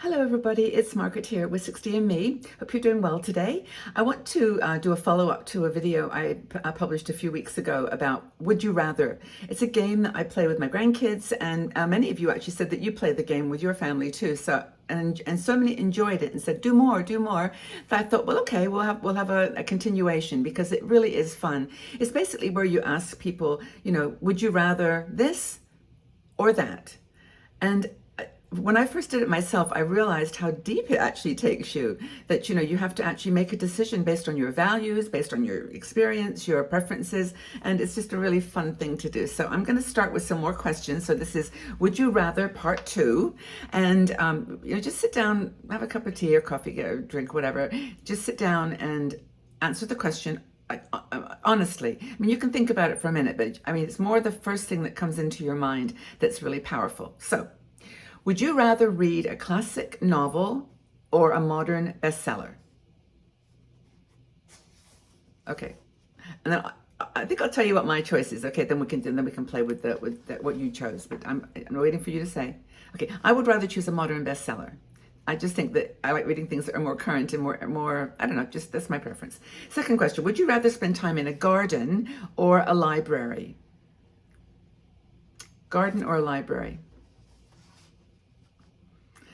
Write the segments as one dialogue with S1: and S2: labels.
S1: Hello everybody, it's Margaret here with 60 and Me. Hope you're doing well today. I want to do a follow-up to a video I published a few weeks ago about Would You Rather. It's a game that I play with my grandkids, and many of you actually said that you play the game with your family too. And so many enjoyed it and said, do more, do more. So I thought, well, okay, we'll have a continuation because it really is fun. It's basically where you ask people, would you rather this or that? And when I first did it myself, I realized how deep it actually takes you. That you have to actually make a decision based on your values, based on your experience, your preferences, and it's just a really fun thing to do. So I'm going to start with some more questions. So this is Would You Rather Part 2, and just sit down, have a cup of tea or coffee, get a drink, whatever. Just sit down and answer the question. Honestly, I mean, you can think about it for a minute, but I mean, it's more the first thing that comes into your mind that's really powerful. So, would you rather read a classic novel or a modern bestseller? Okay, and then I think I'll tell you what my choice is. Okay, then we can play with what you chose. But I'm waiting for you to say. Okay, I would rather choose a modern bestseller. I just think that I like reading things that are more current and more. I don't know. Just that's my preference. Second question: would you rather spend time in a garden or a library? Garden or a library?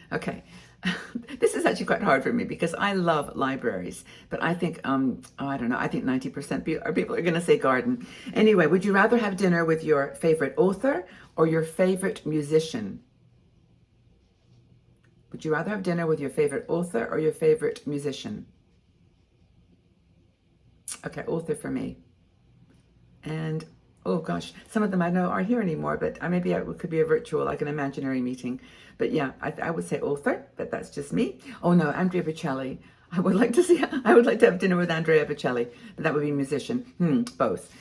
S1: Okay. This is actually quite hard for me because I love libraries, but I think, I don't know, I think 90% people are going to say garden. Anyway, would you rather have dinner with your favorite author or your favorite musician? Would you rather have dinner with your favorite author or your favorite musician? Okay, author for me. And oh gosh, some of them I know aren't here anymore, but maybe it could be a virtual, like an imaginary meeting. But yeah, I would say author, but that's just me. Oh no, Andrea Bocelli. I would like to have dinner with Andrea Bocelli, but that would be musician. Both.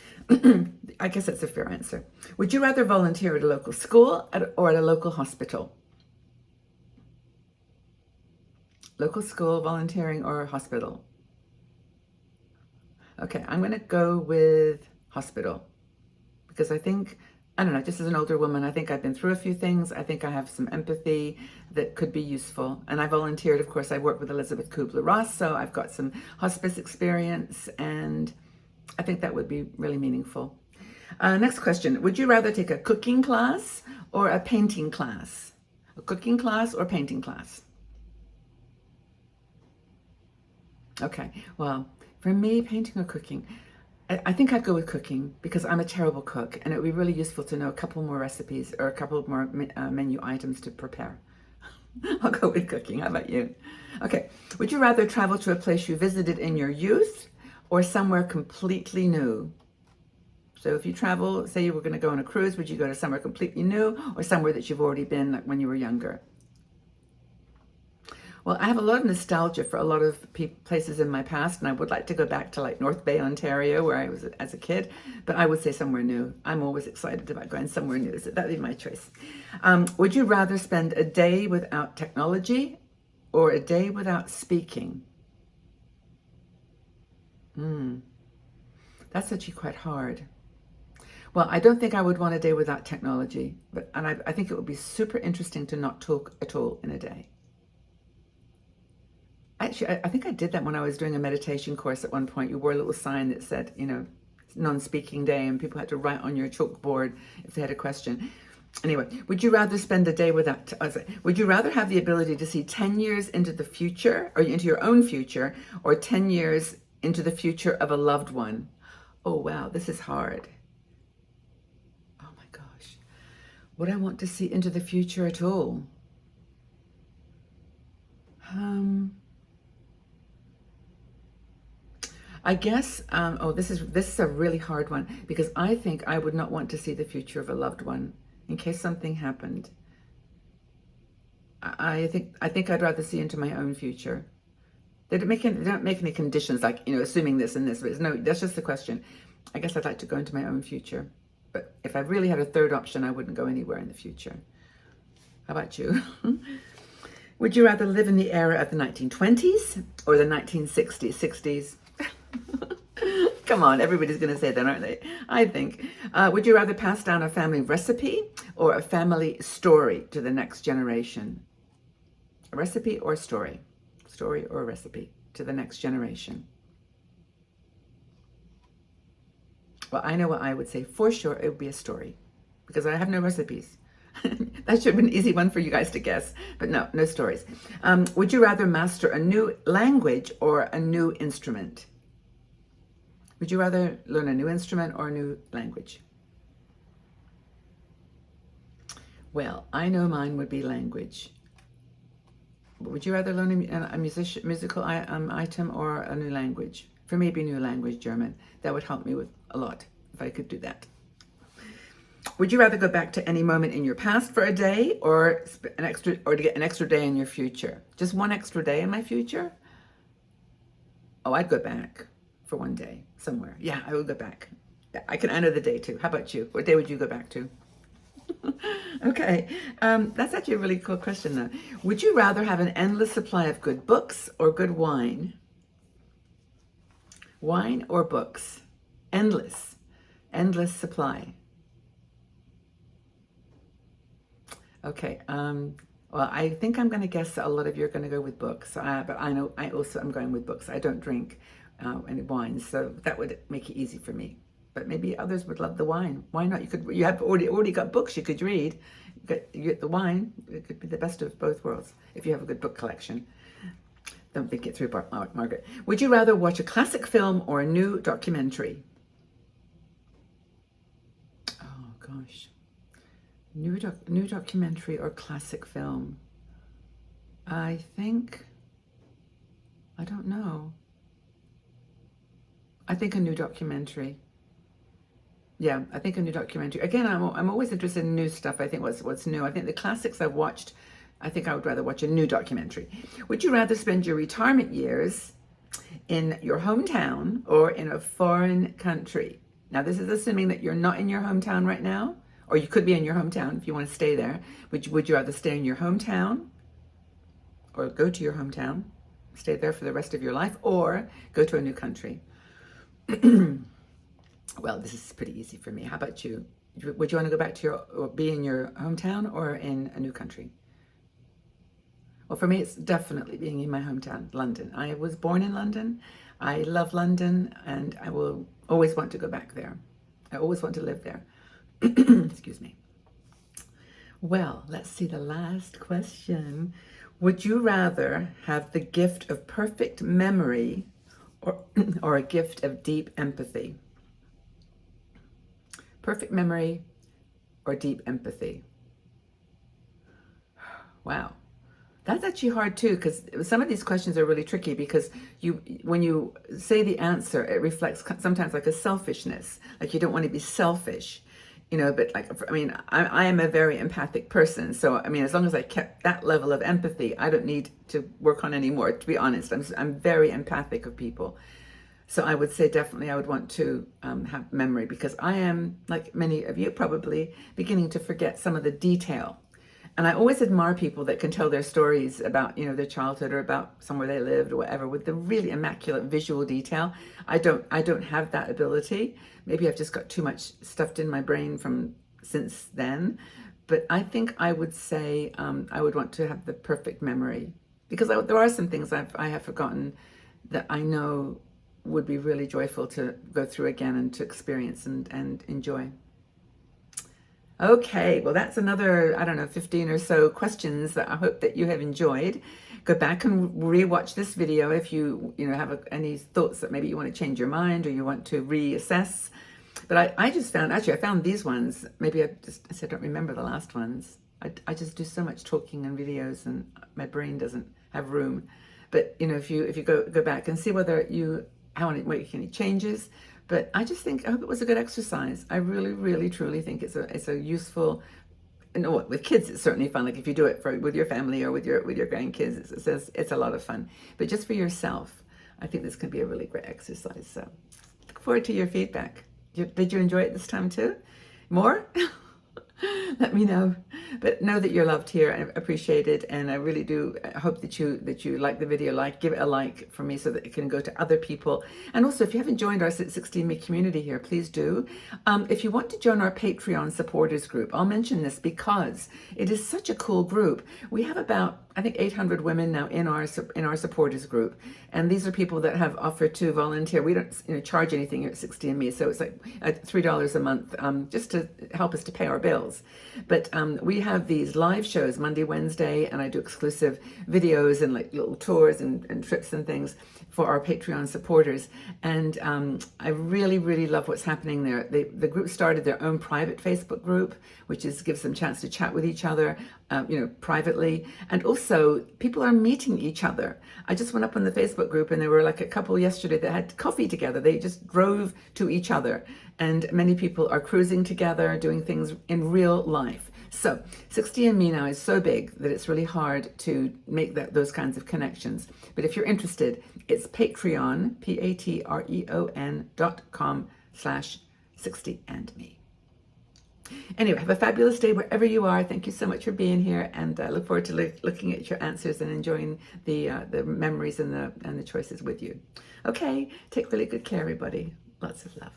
S1: I guess that's a fair answer. Would you rather volunteer at a local school or at a local hospital? Local school, volunteering, or hospital? Okay, I'm going to go with hospital. Because I think, I don't know, just as an older woman, I think I've been through a few things. I think I have some empathy that could be useful. And I volunteered, of course, I worked with Elizabeth Kubler-Ross, so I've got some hospice experience, and I think that would be really meaningful. Next question, would you rather take a cooking class or a painting class? A cooking class or painting class? Okay, well, for me, painting or cooking, I think I'd go with cooking because I'm a terrible cook, and it would be really useful to know a couple more recipes or a couple more menu items to prepare. I'll go with cooking. How about you? Okay. Would you rather travel to a place you visited in your youth or somewhere completely new? So if you travel, say you were going to go on a cruise, would you go to somewhere completely new or somewhere that you've already been, like when you were younger? Well, I have a lot of nostalgia for a lot of places in my past, and I would like to go back to like North Bay, Ontario, where I was as a kid, but I would say somewhere new. I'm always excited about going somewhere new, so that would be my choice. Would you rather spend a day without technology or a day without speaking? That's actually quite hard. Well, I don't think I would want a day without technology, and I think it would be super interesting to not talk at all in a day. Actually, I think I did that when I was doing a meditation course at one point. You wore a little sign that said, non-speaking day, and people had to write on your chalkboard if they had a question. Anyway, would you rather spend a day without, would you rather have the ability to see 10 years into the future, or into your own future, or 10 years into the future of a loved one? Oh, wow, this is hard. Oh my gosh. Would I want to see into the future at all? I guess, this is a really hard one because I think I would not want to see the future of a loved one in case something happened. I think I'd rather see into my own future. They don't make any conditions like, assuming this and this, but no, that's just the question. I guess I'd like to go into my own future. But if I really had a third option, I wouldn't go anywhere in the future. How about you? Would you rather live in the era of the 1920s or the 1960s, 60s? Come on, everybody's going to say that, aren't they? I think. Would you rather pass down a family recipe or a family story to the next generation? A recipe or a story? Story or a recipe to the next generation? Well, I know what I would say. For sure, it would be a story because I have no recipes. That should have been an easy one for you guys to guess, but no, no stories. Would you rather master a new language or a new instrument? Would you rather learn a new instrument or a new language? Well, I know mine would be language. Would you rather learn a musical item or a new language? For me, it'd be new language, German. That would help me with a lot if I could do that. Would you rather go back to any moment in your past for a day or to get an extra day in your future? Just one extra day in my future? Oh, I'd go back for one day somewhere. Yeah, I would go back. Yeah, I can enter the day too. How about you? What day would you go back to? Okay, that's actually a really cool question though. Would you rather have an endless supply of good books or good wine? Wine or books? Endless supply. Okay, well, I think I'm going to guess a lot of you are going to go with books, but I know I also am going with books. I don't drink any wine, so that would make it easy for me. But maybe others would love the wine. Why not? You have already got books you could read. You get the wine. It could be the best of both worlds if you have a good book collection. Don't think it through, Margaret. Would you rather watch a classic film or a new documentary? Oh gosh. New documentary or classic film? I don't know. I think a new documentary. Yeah, I think a new documentary. Again, I'm always interested in new stuff. I think what's new. I think the classics I've watched, I think I would rather watch a new documentary. Would you rather spend your retirement years in your hometown or in a foreign country? Now, this is assuming that you're not in your hometown right now, or you could be in your hometown if you want to stay there. Would you rather stay in your hometown or go to your hometown, stay there for the rest of your life, or go to a new country? Well, this is pretty easy for me. How about you? Would you want to go back to be in your hometown or in a new country? Well, for me, it's definitely being in my hometown, London. I was born in London. I love London, and I will always want to go back there. I always want to live there. Excuse me. Well, let's see the last question. Would you rather have the gift of perfect memory or a gift of deep empathy? Perfect memory or deep empathy? Wow. That's actually hard too, because some of these questions are really tricky because when you say the answer, it reflects sometimes like a selfishness, like you don't want to be selfish, but I am a very empathic person. So, as long as I kept that level of empathy, I don't need to work on any more, to be honest. I'm very empathic of people. So I would say definitely I would want to have memory because I am, like many of you probably, beginning to forget some of the detail. And I always admire people that can tell their stories about, their childhood or about somewhere they lived or whatever with the really immaculate visual detail. I don't have that ability. Maybe I've just got too much stuffed in my brain from since then. But I think I would say I would want to have the perfect memory because there are some things I have forgotten that I know would be really joyful to go through again and to experience and enjoy. Okay, well, that's another, 15 or so questions that I hope that you have enjoyed. Go back and rewatch this video if you have any thoughts that maybe you want to change your mind or you want to reassess. But I just found, I found these ones, maybe I don't remember the last ones. I just do so much talking in videos and my brain doesn't have room. But, if you go back and see whether you make any changes. But I hope it was a good exercise. I really, really, truly think it's a useful. With kids it's certainly fun. Like if you do it with your family or with your grandkids, it's a lot of fun. But just for yourself, I think this can be a really great exercise. So look forward to your feedback. Did you enjoy it this time too? More? let me know. But know that you're loved here and appreciated, and I really do hope that you like the video. Give it a like for me so that it can go to other people. And also, if you haven't joined our 16 Me community here, please do. If you want to join our Patreon supporters group, I'll mention this because it is such a cool group. We have about, I think, 800 women now in our supporters group, and these are people that have offered to volunteer. We don't charge anything here at 60andMe, so it's like $3 a month just to help us to pay our bills. But we have these live shows Monday, Wednesday, and I do exclusive videos and like little tours and trips and things for our Patreon supporters. And I really, really love what's happening there. The group started their own private Facebook group, which gives them a chance to chat with each other, privately. And also, people are meeting each other. I just went up on the Facebook group, and there were like a couple yesterday that had coffee together. They just drove to each other. And many people are cruising together, doing things in real life. So 60andMe now is so big that it's really hard to make those kinds of connections. But if you're interested, it's Patreon, patreon.com/60andme. Anyway, have a fabulous day wherever you are. Thank you so much for being here, and I look forward to looking at your answers and enjoying the memories and the choices with you. Okay, take really good care, everybody. Lots of love.